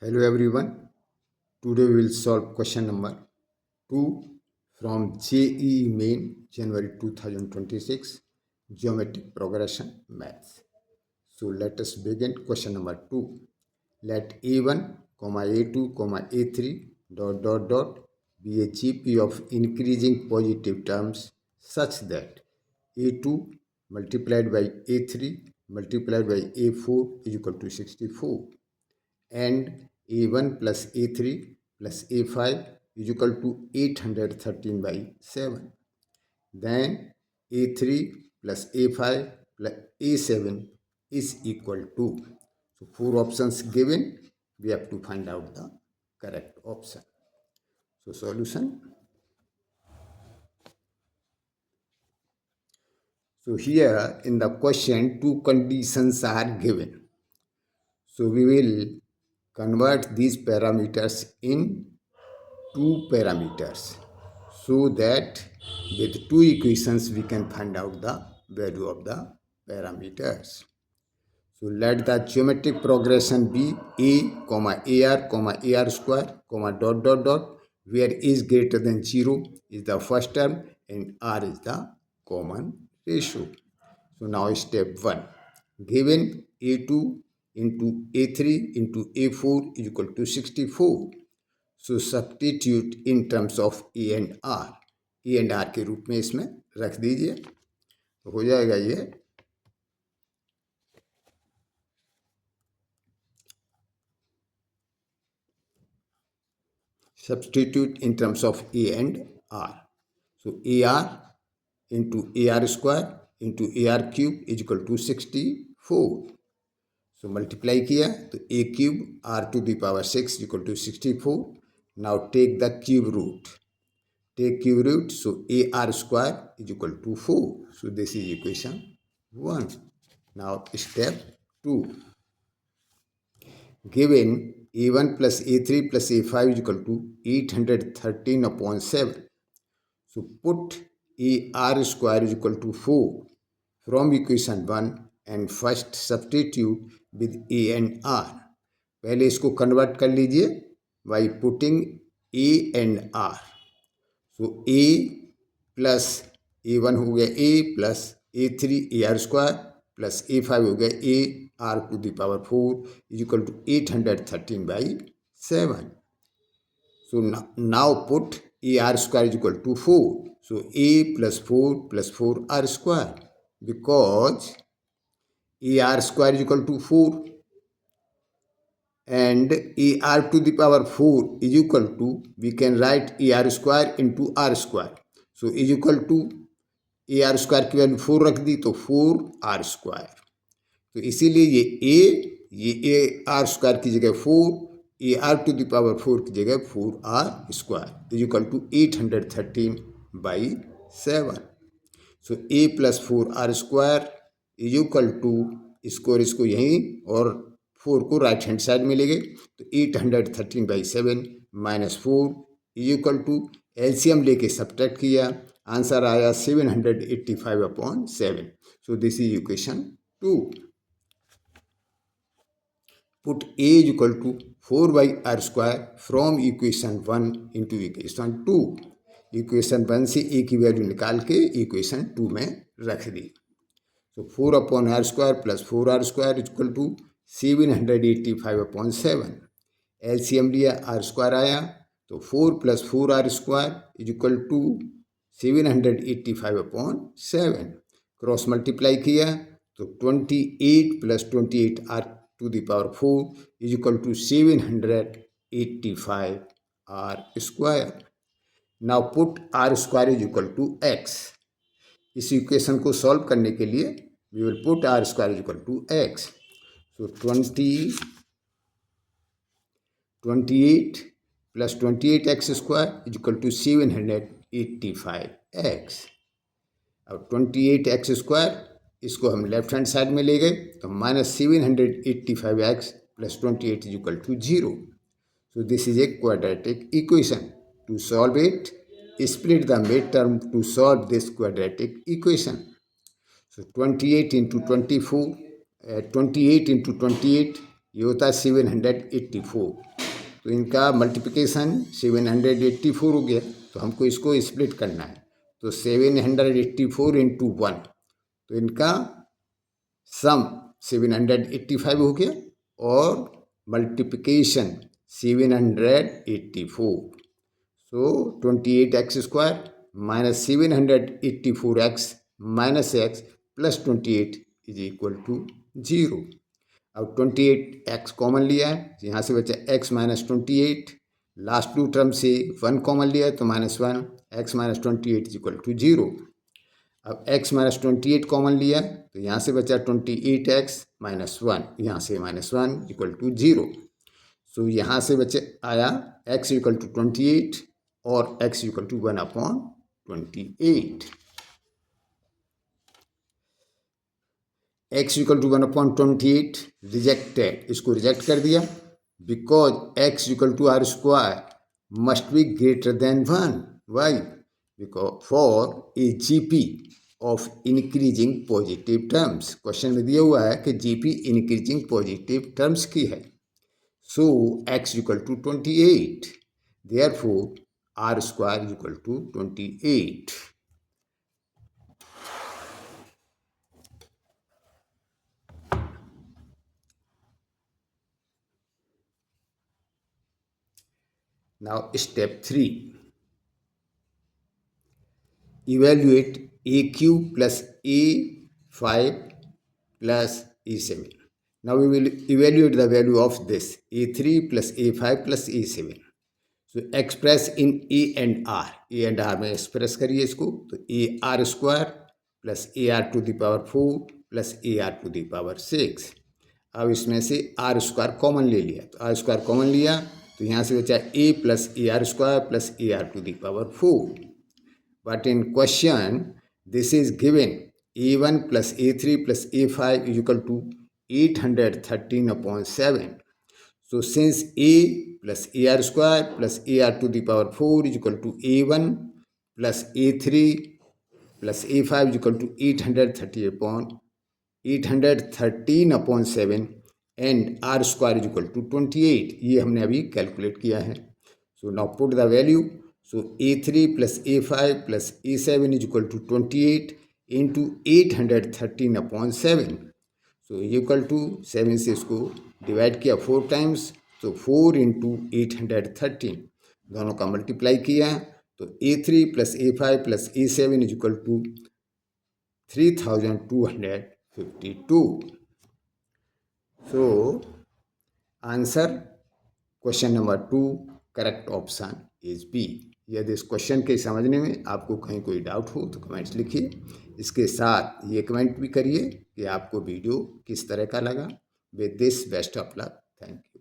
Hello everyone. Today we will solve question number 2 from JEE Main January 2026 Geometric Progression Maths. So let us begin question number 2. Let A1, A2, A3 be a GP of increasing positive terms such that A2 multiplied by A3 multiplied by A4 is equal to 64 and A1 plus A3 plus A5 is equal to 813 by 7. Then A3 plus A5 plus A7 is equal to. So 4 options given, we have to find out the correct option. So solution. So here in the question, two conditions are given. So we will convert these parameters in two parameters so that with two equations we can find out the value of the parameters. So let the geometric progression be ar square, where a is greater than 0 is the first term and r is the common ratio. So now step 1. Given a2 into a3 into a4 is equal to 64. So substitute in terms of A and R के रूप में इसमें रख दीजिए तो हो जाएगा ये substitute in terms of A and R. So A R into A R square into A R cube is equal to 64. So multiply किया तो A cube R to the power 6 equal to 64. Now take the cube root. Take cube root, so AR square is equal to 4. So this is equation 1. Now step 2. Given A1 plus A3 plus A5 is equal to 813 upon 7. So put AR square is equal to 4 from equation 1 and first substitute with A and R. पहले इसको convert कर लीजिए by putting A and R. So A plus A1 हो गया A plus A3 AR square plus A5 हो गया A R to the power 4 is equal to 813 by 7. So now put AR square is equal to 4. So A plus 4 R square because AR square is equal to 4 and AR to the power 4 is equal to, we can write AR square into R square. So is equal to AR square की value 4 रख दी तो 4R square. तो इसीलिए ये AR square की जगह 4, AR to the power 4 की जगह 4R square is equal to 813 by 7. So A plus 4R square is equal to, इसको यहीं और 4 को राइट हैंड साइड में ले गए तो 813 by 7 minus 4 is equal to LCM लेके सब्ट्रैक्ट किया आंसर आया 785 upon 7. So this is equation 2. Put A is equal to 4 by R square from equation 1 into equation 2. Equation 1 से ए की वैल्यू निकाल के इक्वेशन 2 में रख दी. तो 4 upon R square plus 4R square is equal to 785 upon 7. LCM लिया R square आया तो 4 plus 4R square is equal to 785 upon 7. Cross multiply किया तो 28 plus 28 R to the power 4 is equal to 785 R square. Now put R square is equal to X. इस equation को solve करने के लिए we will put R square is equal to X. So 28 plus 28x square is equal to 785x. अब 28x square इसको हम left hand side में ले गए तो minus 785x plus 28 is equal to 0. So this is a quadratic equation. To solve it split the mid term to solve this quadratic equation. So 28 into 24 28 into 28 ये होता है 784। तो इनका मल्टीप्लिकेशन 784 हो गया, तो हमको इसको स्प्लिट करना है। तो 784 इंटू 1, तो इनका सम 785 हो गया और multiplication 784। So 28x² minus 784x minus x plus 28 is equal to 0। अब 28x कॉमन लिया है, यहाँ से बचा x minus 28, last two term से 1 कॉमन लिया है तो -1, x minus 28 is equal to 0। अब x माइनस 28 कॉमन लिया तो यहाँ से बचा 28x माइनस 1, यहाँ से -1 इक्वल टू 0। सो यहाँ से बचे आया x इक्वल टू 28 और x equal to 1/28। x equal to 1/28 rejected, इसको रिजेक्ट कर दिया because x equal to r² must be greater than 1। Why? Because for a GP of increasing positive terms, question में दिया हुआ है कि जीपी इंक्रीजिंग पॉजिटिव टर्म्स की है। So x equal to 28, therefore r² equal to 28। Now step 3, evaluate AQ plus A5 plus A7. Now we will evaluate the value of this A3 plus A5 plus A7. So express in A and R. A and R में express करिए इसको, तो AR² plus AR to the power 4 plus AR to the power 6। अब इसमें से R² common ले लिया, तो R² कॉमन लिया तो यहाँ से बचा A plus AR² plus AR to the power 4। But in question this is given A1 plus A3 plus A5 is equal to 813/7. So since A plus AR² plus AR to the power 4 is equal to A1 plus A3 plus A5 is equal to 813/7 and R² is equal to 28, ये हमने अभी calculate किया है। So now put the value. So A3 plus A5 plus A7 is equal to 28 into 813/7. So equal to 7 से इसको divide किया 4 times, तो 4 into 813, दोनों का मल्टीप्लाई किया तो A3 plus A5 plus A7 is equal to 3252। So answer question number 2, correct option is B. यदि इस क्वेश्चन के समझने में आपको कहीं कोई डाउट हो तो कमेंट्स लिखिए। इसके साथ ये कमेंट भी करिए कि आपको वीडियो किस तरह का लगा। With this best of luck, thank you.